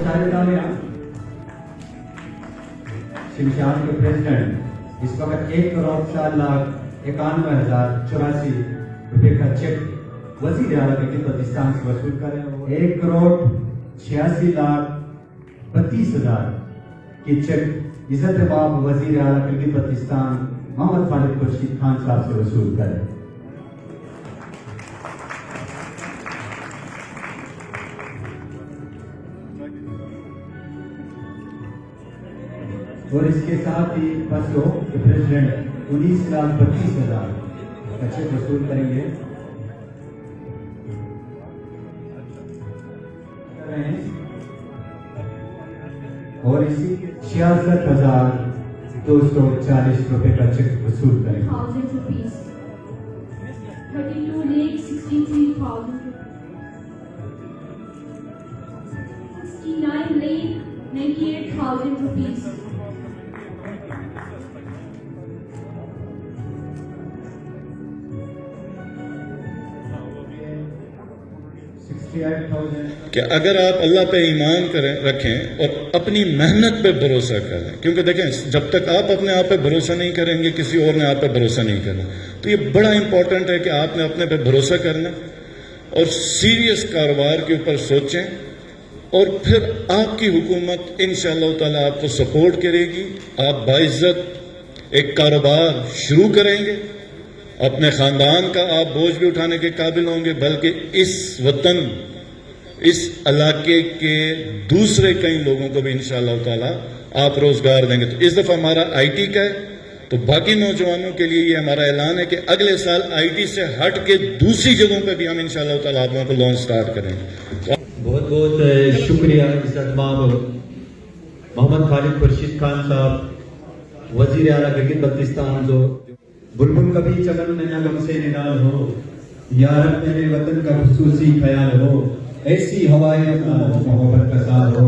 سارے تعمیر شمشاد کے پریزیڈنٹ اس وقت 1,07,91,084 روپے کا چیک وزیر اعلیٰ کے پاکستان سے وصول کریں. 1,86,32,000 کی چیک عزت باب وزیر اعلیٰ کے پاکستان محمد خالد خورشید خان صاحب سے وصول کریں. اور اس کے ساتھ ہی پسو کے پریزیڈنٹ 19,32,000 کا چیک وصول کریں گے. اور اسی 66,240 روپے کا چیک وصول کریں گے. 62,63,63,69,98,000 rupees. کہ اگر آپ اللہ پہ ایمان رکھیں اور اپنی محنت پہ بھروسہ کریں، کیونکہ دیکھیں جب تک آپ اپنے آپ پہ بھروسہ نہیں کریں گے کسی اور نے آپ پہ بھروسہ نہیں کرنا. تو یہ بڑا امپورٹنٹ ہے کہ آپ نے اپنے پہ بھروسہ کرنا اور سیریس کاروبار کے اوپر سوچیں، اور پھر آپ کی حکومت انشاءاللہ تعالیٰ آپ کو سپورٹ کرے گی. آپ باعزت ایک کاروبار شروع کریں گے، اپنے خاندان کا آپ بوجھ بھی اٹھانے کے قابل ہوں گے، بلکہ اس وطن اس علاقے کے دوسرے کئی لوگوں کو بھی انشاءاللہ تعالیٰ آپ روزگار دیں گے. تو اس دفعہ ہمارا آئی ٹی کا ہے، تو باقی نوجوانوں کے لیے یہ ہمارا اعلان ہے کہ اگلے سال آئی ٹی سے ہٹ کے دوسری جگہوں پہ بھی ہم انشاءاللہ تعالیٰ آپ لوگوں کو لانچ سٹارٹ کریں گے. بہت بہت شکریہ عزت مآب محمد خالد خورشید خان صاحب وزیر اعلیٰ گلگت بلتستان. جو بلبل کبھی چمن میں نغم سے نڈال ہو، یا رب میرے وطن کا خصوصی خیال ہو، ایسی ہوائیں اپنا محبت کا ساتھ ہو.